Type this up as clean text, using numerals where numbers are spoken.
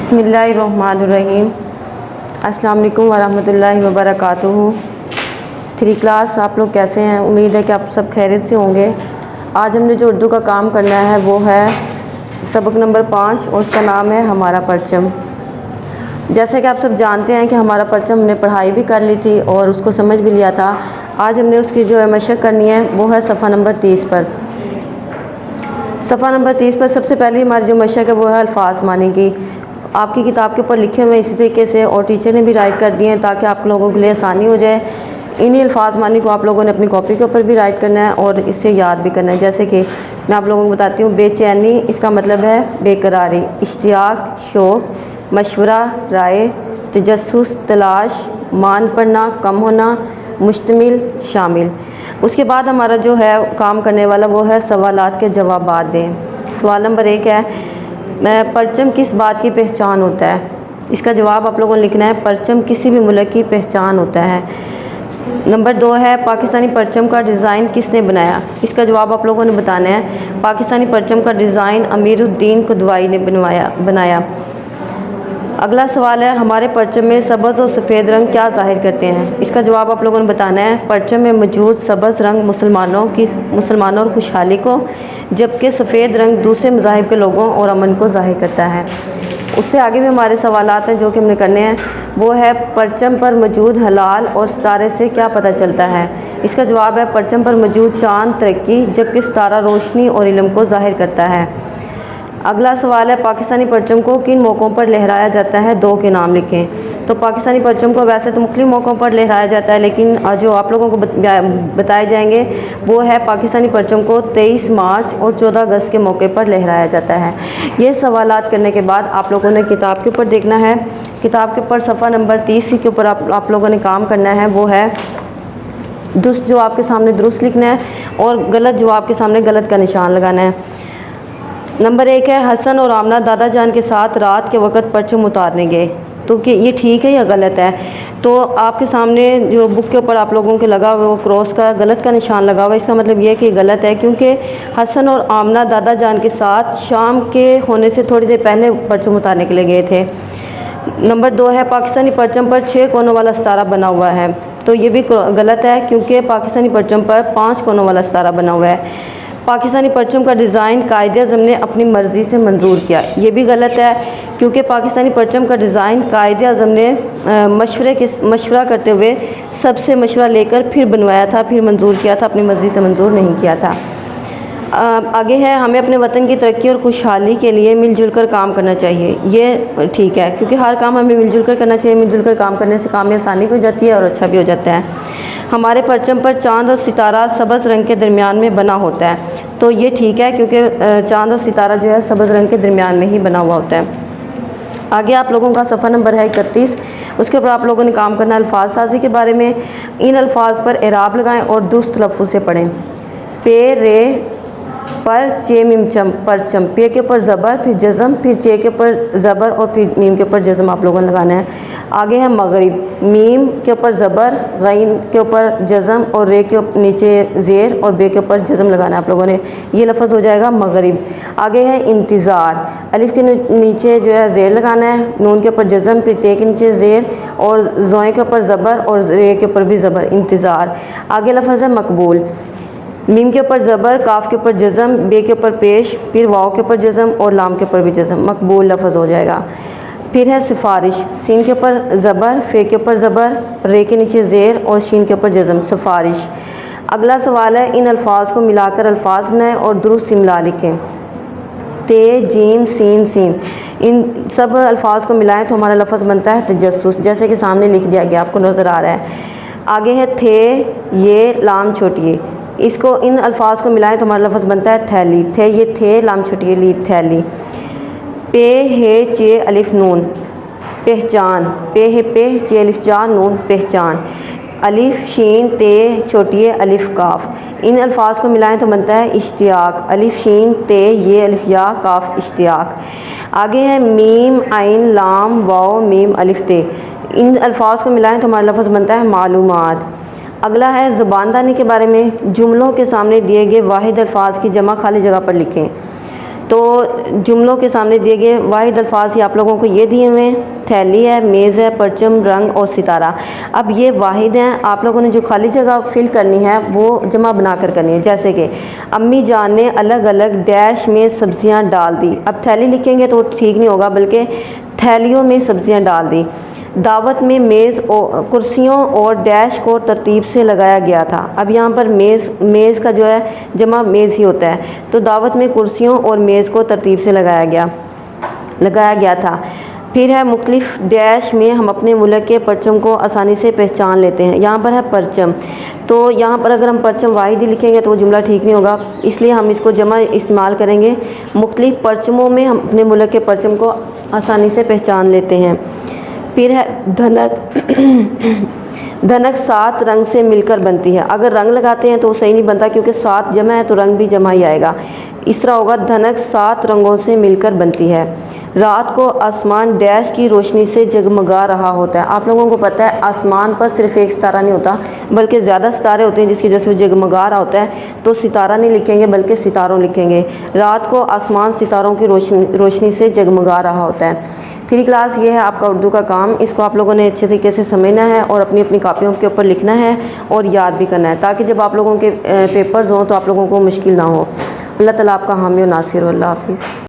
बिस्मिल्लाहिर्रहमानिर्रहीम। अस्सलाम वालेकुम वरहमतुल्लाहि वबरकातुहू। 3 क्लास, आप लोग कैसे हैं? उम्मीद है कि आप सब खैरियत से होंगे। आज हमने जो उर्दू का काम करना है वो है सबक नंबर 5 और उसका नाम है हमारा परचम। जैसे कि आप सब जानते हैं कि हमारा परचम हमने पढ़ाई भी कर ली थी और उसको समझ भी लिया था। आज हमने उसकी जो है मशक करनी है वो है सफ़ा नंबर 30 पर। सफ़ा नंबर 30 पर सबसे पहले हमारी जो मशक है वो है अल्फाज मानी की। आपकी किताब के ऊपर लिखे हुए इसी तरीके से और टीचर ने भी राइट कर दिए हैं ताकि आप लोगों के लिए आसानी हो जाए। इन्हीं अल्फाज मानी को आप लोगों ने अपनी कॉपी के ऊपर भी राइट करना है और इससे याद भी करना है। जैसे कि मैं आप लोगों को बताती हूँ, बेचैनी इसका मतलब है बेकरारी, इश्तियाक शौक़, मशवरा राय, तजस्सुस तलाश, मान पड़ना कम होना, मुश्तमिल शामिल। उसके बाद हमारा जो है काम करने वाला वो है सवालात के जवाबात दें। सवाल नंबर 1 है परचम किस बात की पहचान होता है? इसका जवाब आप लोगों ने लिखना है परचम किसी भी मुल्क की पहचान होता है। नंबर 2 है पाकिस्तानी परचम का डिज़ाइन किसने बनाया? इसका जवाब आप लोगों ने बताना है पाकिस्तानी परचम का डिज़ाइन अमीरुद्दीन कुदवाई ने बनाया। अगला सवाल है हमारे परचम में सब्ज़ और सफ़ेद रंग क्या ज़ाहिर करते हैं? इसका जवाब आप लोगों ने बताना है परचम में मौजूद सब्ज़ रंग मुसलमानों और खुशहाली को, जबकि सफ़ेद रंग दूसरे मज़ाहिब के लोगों और अमन को ज़ाहिर करता है। उससे आगे भी हमारे सवालात हैं जो कि हमने करने हैं। वो है परचम पर मौजूद हलाल और सितारे से क्या पता चलता है? इसका जवाब है परचम पर मौजूद चाँद तरक्की, जबकि सितारा रोशनी और इल्म को ज़ाहिर करता है। अगला सवाल है पाकिस्तानी परचम को किन मौक़ों पर लहराया जाता है? 2 के नाम लिखें। तो पाकिस्तानी परचम को वैसे तो मुख्तलिफ़ मौक़ों पर लहराया जाता है, लेकिन जो आप लोगों को बताए जाएंगे वो है पाकिस्तानी परचम को 23 मार्च और 14 अगस्त के मौके पर लहराया जाता है। ये सवालात करने के बाद आप लोगों ने किताब के ऊपर देखना है। किताब के ऊपर सफ़ा नंबर 30 के ऊपर आप लोगों ने काम करना है वो है दुरुस्त जवाब के सामने दुरुस्त लिखना है और गलत जवाब के सामने गलत का निशान लगाना है। नंबर 1 है हसन और आमना दादा जान के साथ रात के वक़्त परचम उतारने गए। तो कि ये ठीक है या गलत है? तो आपके सामने जो बुक के ऊपर आप लोगों के लगा हुआ वो क्रॉस का गलत का निशान लगा हुआ है। इसका मतलब ये है कि गलत है, क्योंकि हसन और आमना दादा जान के साथ शाम के होने से थोड़ी देर पहले परचम उतारने के लिए गए थे। नंबर 2 है पाकिस्तानी परचम पर 6 कोनों वाला सितारा बना हुआ है। तो ये भी गलत है, क्योंकि पाकिस्तानी परचम पर 5 कोनों वाला सितारा बना हुआ है। पाकिस्तानी परचम का डिज़ाइन कायदे-ए-आज़म ने अपनी मर्ज़ी से मंजूर किया। ये भी गलत है, क्योंकि पाकिस्तानी परचम का डिज़ाइन कायदे-ए-आज़म ने मशवरा करते हुए सबसे मशवरा लेकर फिर बनवाया था, फिर मंजूर किया था, अपनी मर्ज़ी से मंजूर नहीं किया था। आगे है हमें अपने वतन की तरक्की और खुशहाली के लिए मिलजुल कर काम करना चाहिए। ये ठीक है, क्योंकि हर काम हमें मिलजुल कर करना चाहिए। मिलजुल कर काम करने से काम में आसानी भी हो जाती है और अच्छा भी हो जाता है। हमारे परचम पर चाँद और सितारा सब्ज़ रंग के दरमियान में बना होता है। तो ये ठीक है, क्योंकि चाँद और सितारा जो है सब्ज़ रंग के दरमियान में ही बना हुआ होता है। आगे आप लोगों का सफ़ा नंबर है 31। उसके ऊपर आप लोगों ने काम करना है अल्फाज साजी के बारे में। इन अल्फाज पर एराब लगाएं और दुरुस्त लफ्ज़ से पढ़ें। पे रे पर चे मीम चम परचम, पे के ऊपर ज़बर फिर जज़म फिर चे के ऊपर ज़बर और फिर मीम के ऊपर जज़म आप लोगों ने लगाना है। आगे है मगरिब, मीम के ऊपर ज़बर, गैन के ऊपर जज़म और रे के नीचे ज़ेर और बे के ऊपर जज़म लगाना है आप लोगों ने। ये लफ्ज़ हो जाएगा मगरिब। आगे है इंतज़ार, अलिफ के नीचे जो है ज़ेर लगाना है, नून के ऊपर जज़म फिर ते के नीचे ज़ेर और ज़ोए के ऊपर ज़बर और रे के ऊपर भी ज़बर, इंतज़ार। आगे लफ्ज़ है मकबूल, मीम के ऊपर ज़बर, काफ के ऊपर जज़म, बे के ऊपर पेश, फिर वाव के ऊपर जज़म और लाम के ऊपर भी जज़म, मकबूल लफ्ज़ हो जाएगा। फिर है सिफारिश, सीन के ऊपर ज़बर, फे के ऊपर ज़बर, रे के नीचे ज़ेर और शीन के ऊपर जज़म, सिफारिश। अगला सवाल है इन अल्फाज को मिलाकर अल्फाज बनाएं और दुरुस्त इमला लिखें। ते जीम सीन सीन, इन सब अल्फाज को मिलाएं तो हमारा लफ्ज़ बनता है तजस्सुस, जैसे कि सामने लिख दिया गया आपको नज़र आ रहा है। आगे है थे ये लाम छोटी, इसको इन अल्फाज को मिलाएं तो हमारा लफ्ज़ बनता है थैली। थे ये थे, लाम छोटी ली थैली। पे हे चे अलिफ नून पहचान, पे हे पे चे अलिफ जा नून पहचान। अलिफ शीन ते छोटी अलिफ काफ, इन अल्फाज को मिलाएं तो बनता है इश्तियाक। अलिफ शीन ते ये अलिफ या काफ इश्तियाक। आगे है मीम आइन लाम वाव मीम अलिफ ते, इन अल्फाज को मिलाएं तो हमारा लफ्ज़ बनता है मालूमात। अगला है ज़ुबानदानी के बारे में। जुमलों के सामने दिए गए वाहिद अल्फाज की जमा खाली जगह पर लिखें। तो जुमलों के सामने दिए गए वाहिद अल्फाज ही आप लोगों को ये दिए हुए हैं, थैली है, मेज़ है, परचम, रंग और सितारा। अब ये वाहिद हैं, आप लोगों ने जो खाली जगह फिल करनी है वो जमा बना कर करनी है। जैसे कि अम्मी जान ने अलग अलग डैश में सब्जियां डाल दी। अब थैली लिखेंगे तो ठीक नहीं होगा, बल्कि थैलियों में सब्जियां डाल दी। दावत में मेज़ और कुर्सियों और डैश को तरतीब से लगाया गया था। अब यहाँ पर मेज़ का जो है जमा मेज़ ही होता है, तो दावत में कुर्सियों और मेज़ को तरतीब से लगाया गया था। फिर है मुख्तलिफ डैश में हम अपने मुल्क के परचम को आसानी से पहचान लेते हैं। यहाँ पर है परचम, तो यहाँ पर अगर हम परचम वाहिद ही लिखेंगे तो वो जुमला ठीक नहीं होगा, इसलिए हम इसको जमा इस्तेमाल करेंगे। मुख्तलिफ परचमों में हम अपने मुल्क के परचम को आसानी से पहचान लेते हैं। फिर है धनक 7 रंग से मिलकर बनती है। अगर रंग लगाते हैं तो वो सही नहीं बनता, क्योंकि 7 जमा है तो रंग भी जमा ही आएगा। इस तरह होगा, धनक 7 रंगों से मिलकर बनती है। रात को आसमान डैश की रोशनी से जगमगा रहा होता है। आप लोगों को पता है आसमान पर सिर्फ एक सितारा नहीं होता, बल्कि ज़्यादा सितारे होते हैं, जिसकी वजह से वो जगमगा रहा होता है। तो सितारा नहीं लिखेंगे बल्कि सितारों लिखेंगे। रात को आसमान सितारों की रोशनी से जगमगा रहा होता है। 3 क्लास ये है आपका उर्दू का काम। इसको आप लोगों ने अच्छे तरीके से समझना है और अपनी अपनी कापियों के ऊपर लिखना है और याद भी करना है, ताकि जब आप लोगों के पेपर्स हों तो आप लोगों को मुश्किल ना हो। अल्लाह ताला आपका हामी और नासिर हो। अल्लाह हाफिज़।